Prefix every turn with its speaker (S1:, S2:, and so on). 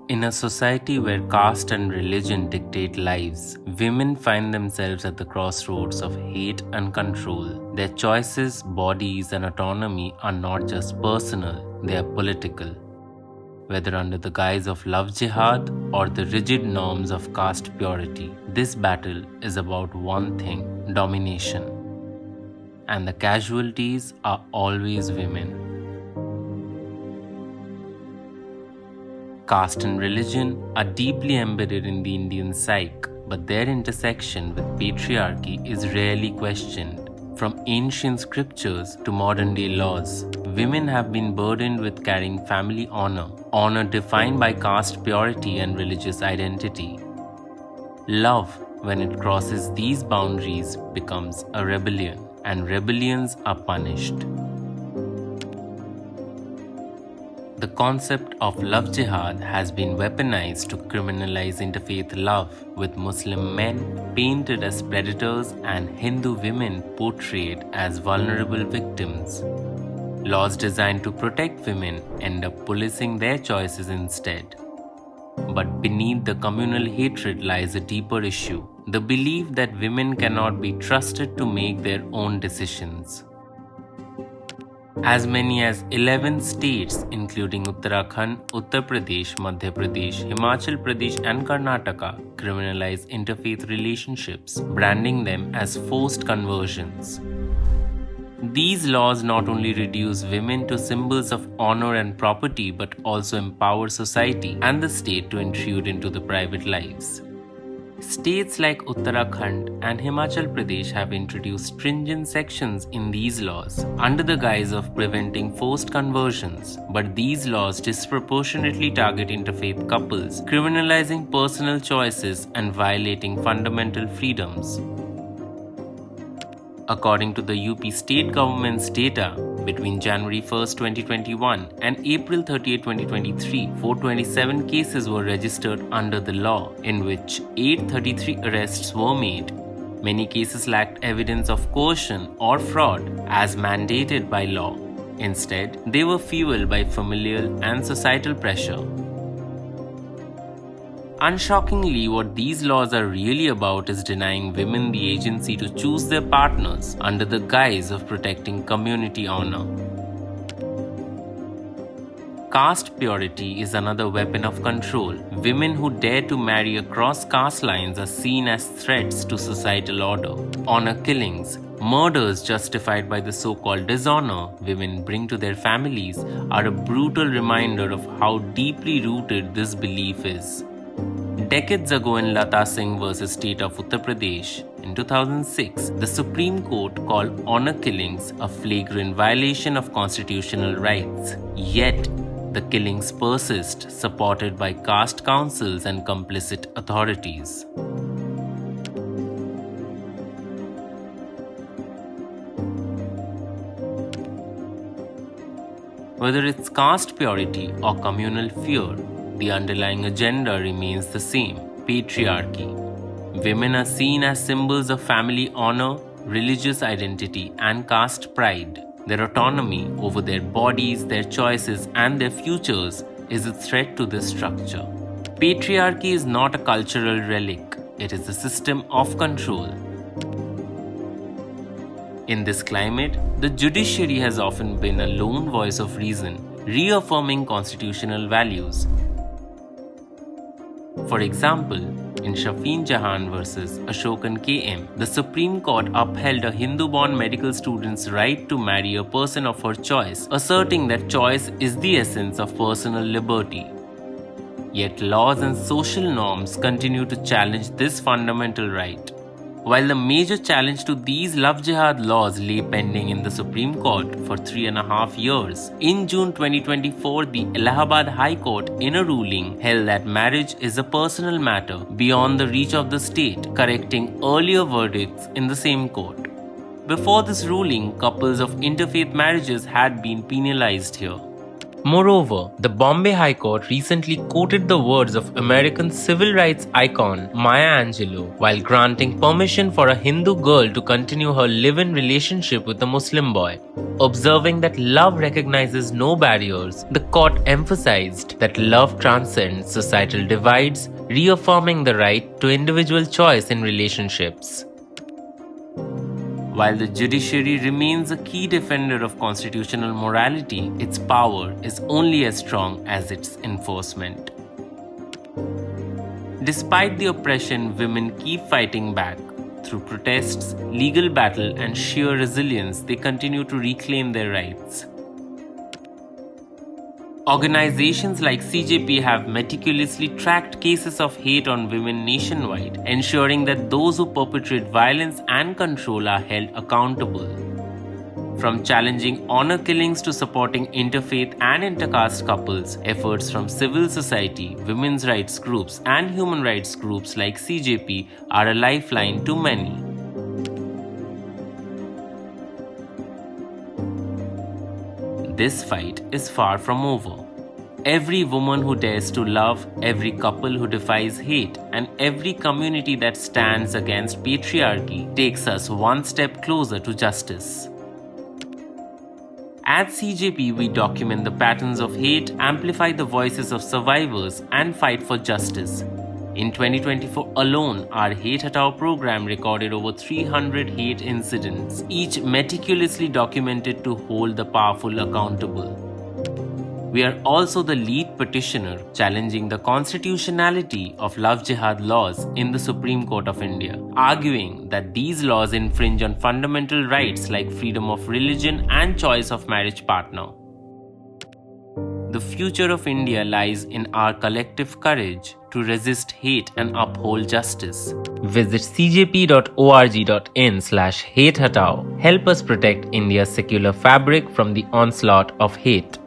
S1: In a society where caste and religion dictate lives, women find themselves at the crossroads of hate and control. Their choices, bodies, and autonomy are not just personal, they are political. Whether under the guise of love jihad or the rigid norms of caste purity, this battle is about one thing: domination. And the casualties are always women. Caste and religion are deeply embedded in the Indian psyche, but their intersection with patriarchy is rarely questioned. From ancient scriptures to modern day laws, women have been burdened with carrying family honor defined by caste purity and religious identity. Love, when it crosses these boundaries, becomes a rebellion, and rebellions are punished. The concept of love jihad has been weaponized to criminalize interfaith love, with Muslim men painted as predators and Hindu women portrayed as vulnerable victims. Laws designed to protect women end up policing their choices instead. But beneath the communal hatred lies a deeper issue: the belief that women cannot be trusted to make their own decisions. As many as 11 states, including Uttarakhand, Uttar Pradesh, Madhya Pradesh, Himachal Pradesh, and Karnataka, criminalize interfaith relationships, branding them as forced conversions. These laws not only reduce women to symbols of honor and property, but also empower society and the state to intrude into the private lives. States like Uttarakhand and Himachal Pradesh have introduced stringent sections in these laws under the guise of preventing forced conversions, but these laws disproportionately target interfaith couples, criminalizing personal choices and violating fundamental freedoms. According to the UP state government's data, between January 1, 2021 and April 30, 2023, 427 cases were registered under the law, in which 833 arrests were made. Many cases lacked evidence of coercion or fraud as mandated by law. Instead, they were fueled by familial and societal pressure. Unshockingly, what these laws are really about is denying women the agency to choose their partners under the guise of protecting community honor. Caste purity is another weapon of control. Women who dare to marry across caste lines are seen as threats to societal order. Honor killings, murders justified by the so-called dishonor women bring to their families, are a brutal reminder of how deeply rooted this belief is. Decades ago in Lata Singh vs. State of Uttar Pradesh, in 2006, the Supreme Court called honor killings a flagrant violation of constitutional rights. Yet, the killings persist, supported by caste councils and complicit authorities. Whether it's caste purity or communal fear, the underlying agenda remains the same: patriarchy. Women are seen as symbols of family honor, religious identity, and caste pride. Their autonomy over their bodies, their choices, and their futures is a threat to this structure. Patriarchy is not a cultural relic, it is a system of control. In this climate, the judiciary has often been a lone voice of reason, reaffirming constitutional values. For example, in Shafeen Jahan vs. Ashokan KM, the Supreme Court upheld a Hindu-born medical student's right to marry a person of her choice, asserting that choice is the essence of personal liberty. Yet laws and social norms continue to challenge this fundamental right. While the major challenge to these love jihad laws lay pending in the Supreme Court for 3.5 years, in June 2024, the Allahabad High Court, in a ruling, held that marriage is a personal matter beyond the reach of the state, correcting earlier verdicts in the same court. Before this ruling, couples of interfaith marriages had been penalized here. Moreover, the Bombay High Court recently quoted the words of American civil rights icon Maya Angelou while granting permission for a Hindu girl to continue her live-in relationship with a Muslim boy. Observing that love recognizes no barriers, the court emphasized that love transcends societal divides, reaffirming the right to individual choice in relationships. While the judiciary remains a key defender of constitutional morality, its power is only as strong as its enforcement. Despite the oppression, women keep fighting back. Through protests, legal battle, and sheer resilience, they continue to reclaim their rights. Organizations like CJP have meticulously tracked cases of hate on women nationwide, ensuring that those who perpetrate violence and control are held accountable. From challenging honor killings to supporting interfaith and intercaste couples, efforts from civil society, women's rights groups, and human rights groups like CJP are a lifeline to many. This fight is far from over. Every woman who dares to love, every couple who defies hate, and every community that stands against patriarchy takes us one step closer to justice. At CJP, we document the patterns of hate, amplify the voices of survivors, and fight for justice. In 2024 alone, our Hate Hatao program recorded over 300 hate incidents, each meticulously documented to hold the powerful accountable. We are also the lead petitioner challenging the constitutionality of love jihad laws in the Supreme Court of India, arguing that these laws infringe on fundamental rights like freedom of religion and choice of marriage partner. The future of India lies in our collective courage to resist hate and uphold justice. Visit cjp.org.in/hatehatao. Help us protect India's secular fabric from the onslaught of hate.